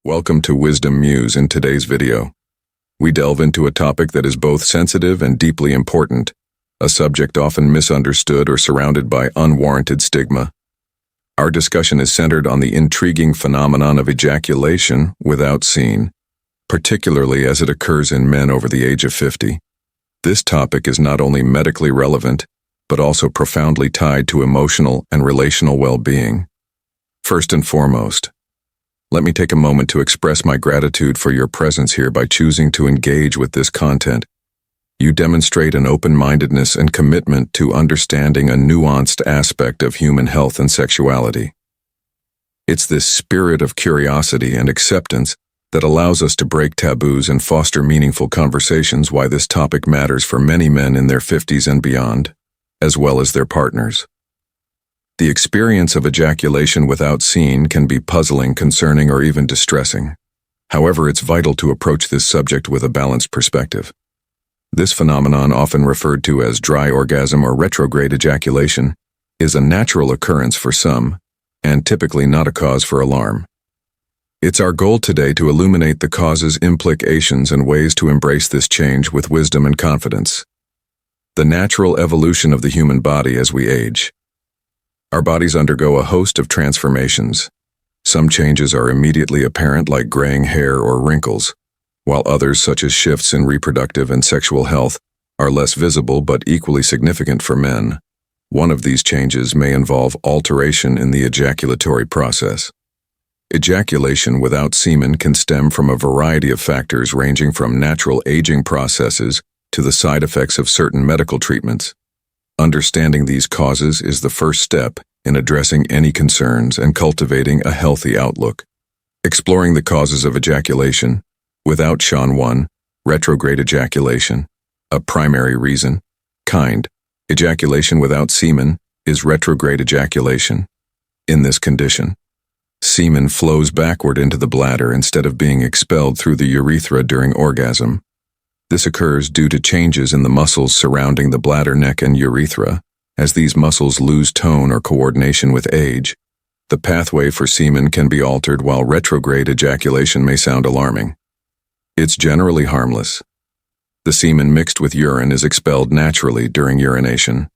Welcome to Wisdom Muse. In today's video, we delve into a topic that is both sensitive and deeply important, a subject often misunderstood or surrounded by unwarranted stigma. Our discussion is centered on the intriguing phenomenon of ejaculation without scene, particularly as it occurs in men over the age of 50. This topic is not only medically relevant, but also profoundly tied to emotional and relational well-being. First and foremost, let me take a moment to express my gratitude for your presence here by choosing to engage with this content. You demonstrate an open-mindedness and commitment to understanding a nuanced aspect of human health and sexuality. It's this spirit of curiosity and acceptance that allows us to break taboos and foster meaningful conversations why this topic matters for many men in their 50s and beyond, as well as their partners. The experience of ejaculation without scene can be puzzling, concerning, or even distressing. However, it's vital to approach this subject with a balanced perspective. This phenomenon, often referred to as dry orgasm or retrograde ejaculation, is a natural occurrence for some, and typically not a cause for alarm. It's our goal today to illuminate the causes, implications, and ways to embrace this change with wisdom and confidence. The natural evolution of the human body as we age. Our bodies undergo a host of transformations. Some changes are immediately apparent, like graying hair or wrinkles, while others, such as shifts in reproductive and sexual health, are less visible but equally significant for men. One of these changes may involve alteration in the ejaculatory process. Ejaculation without semen can stem from a variety of factors ranging from natural aging processes to the side effects of certain medical treatments. Understanding these causes is the first step in addressing any concerns and cultivating a healthy outlook. Exploring the causes of ejaculation without Sean 1, retrograde ejaculation, a primary reason. Kind, ejaculation without semen is retrograde ejaculation. In this condition, semen flows backward into the bladder instead of being expelled through the urethra during orgasm. This occurs due to changes in the muscles surrounding the bladder, neck, and urethra. As these muscles lose tone or coordination with age, the pathway for semen can be altered. While retrograde ejaculation may sound alarming, it's generally harmless. The semen mixed with urine is expelled naturally during urination,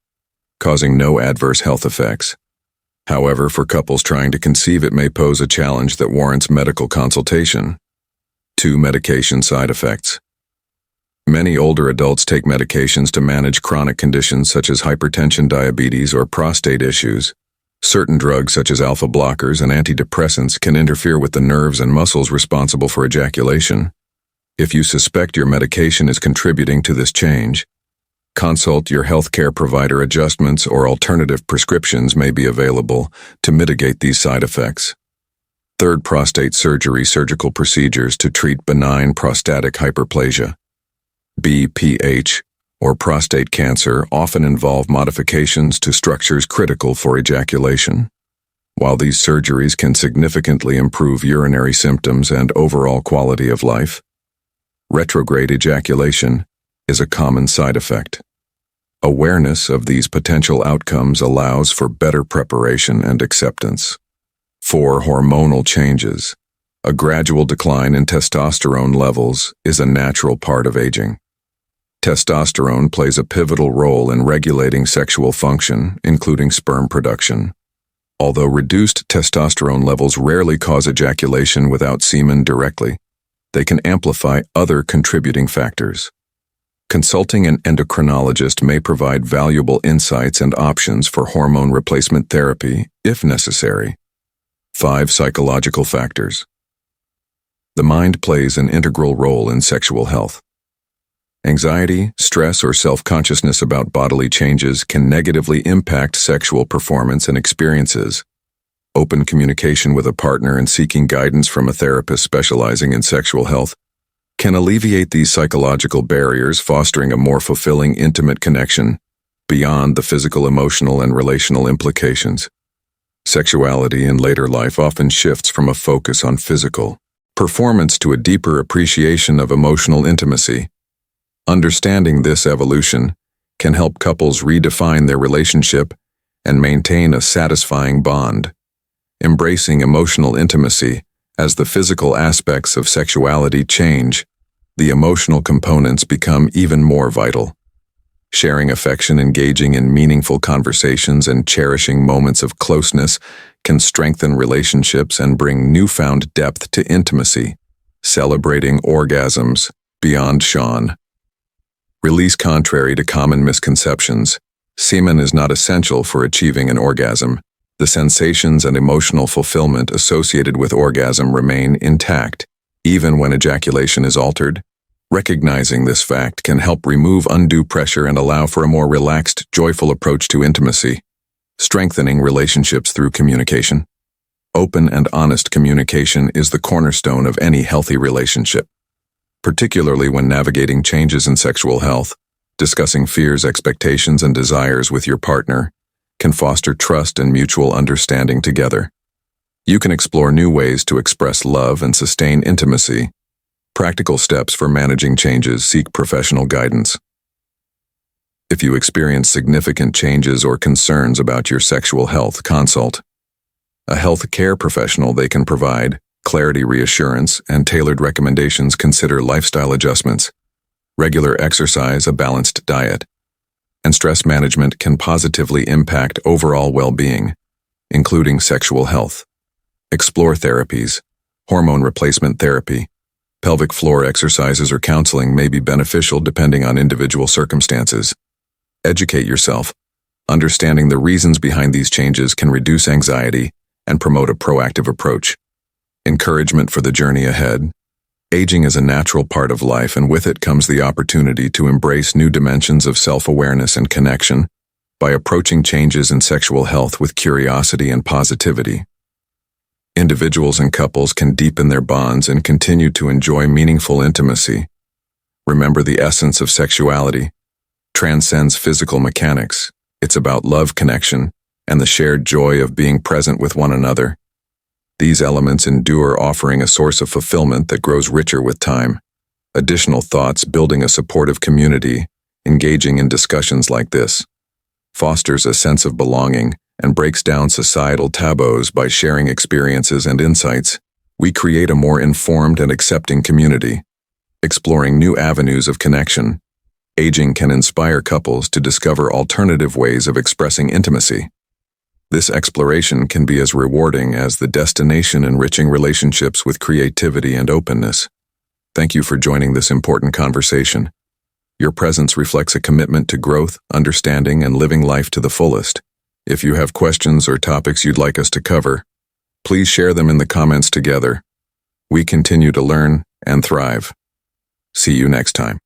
causing no adverse health effects. However, for couples trying to conceive, it may pose a challenge that warrants medical consultation. 2. Medication side effects. Many older adults take medications to manage chronic conditions such as hypertension, diabetes, or prostate issues. Certain drugs such as alpha blockers and antidepressants can interfere with the nerves and muscles responsible for ejaculation. If you suspect your medication is contributing to this change, consult your healthcare provider. Adjustments or alternative prescriptions may be available to mitigate these side effects. 3. Prostate surgery, surgical procedures to treat benign prostatic hyperplasia. BPH, or prostate cancer, often involve modifications to structures critical for ejaculation. While these surgeries can significantly improve urinary symptoms and overall quality of life, retrograde ejaculation is a common side effect. Awareness of these potential outcomes allows for better preparation and acceptance. 4. Hormonal changes. A gradual decline in testosterone levels is a natural part of aging. Testosterone plays a pivotal role in regulating sexual function, including sperm production. Although reduced testosterone levels rarely cause ejaculation without semen directly, they can amplify other contributing factors. Consulting an endocrinologist may provide valuable insights and options for hormone replacement therapy if necessary. 5. Psychological factors. The mind plays an integral role in sexual health. Anxiety, stress, or self-consciousness about bodily changes can negatively impact sexual performance and experiences. Open communication with a partner and seeking guidance from a therapist specializing in sexual health can alleviate these psychological barriers, fostering a more fulfilling, intimate connection beyond the physical, emotional, and relational implications. Sexuality in later life often shifts from a focus on physical performance to a deeper appreciation of emotional intimacy. Understanding this evolution can help couples redefine their relationship and maintain a satisfying bond. Embracing emotional intimacy As the physical aspects of sexuality change, the emotional components become even more vital. Sharing affection, engaging in meaningful conversations, and cherishing moments of closeness can strengthen relationships and bring newfound depth to intimacy. Celebrating orgasms beyond Sean. Release. Contrary to common misconceptions, semen is not essential for achieving an orgasm. The sensations and emotional fulfillment associated with orgasm remain intact, even when ejaculation is altered. Recognizing this fact can help remove undue pressure and allow for a more relaxed, joyful approach to intimacy. Strengthening relationships through communication. Open and honest communication is the cornerstone of any healthy relationship. Particularly when navigating changes in sexual health, discussing fears, expectations, and desires with your partner can foster trust and mutual understanding together. You can explore new ways to express love and sustain intimacy. Practical steps for managing changes. Seek professional guidance. If you experience significant changes or concerns about your sexual health, consult a health care professional. They can provide clarity, reassurance, and tailored recommendations. Consider lifestyle adjustments. Regular exercise, a balanced diet, and stress management can positively impact overall well-being, including sexual health. Explore therapies. Hormone replacement therapy, pelvic floor exercises, or counseling may be beneficial depending on individual circumstances. Educate yourself. Understanding the reasons behind these changes can reduce anxiety and promote a proactive approach. Encouragement for the journey ahead. Aging is a natural part of life, and with it comes the opportunity to embrace new dimensions of self-awareness and connection by approaching changes in sexual health with curiosity and positivity. Individuals and couples can deepen their bonds and continue to enjoy meaningful intimacy. Remember, the essence of sexuality transcends physical mechanics. It's about love, connection, and the shared joy of being present with one another. These elements endure, offering a source of fulfillment that grows richer with time. Additional thoughts. Building a supportive community, engaging in discussions like this, fosters a sense of belonging and breaks down societal taboos. By sharing experiences and insights, we create a more informed and accepting community. Exploring new avenues of connection. Aging can inspire couples to discover alternative ways of expressing intimacy. This exploration can be as rewarding as the destination, enriching relationships with creativity and openness. Thank you for joining this important conversation. Your presence reflects a commitment to growth, understanding, and living life to the fullest. If you have questions or topics you'd like us to cover, please share them in the comments. Together, we continue to learn and thrive. See you next time.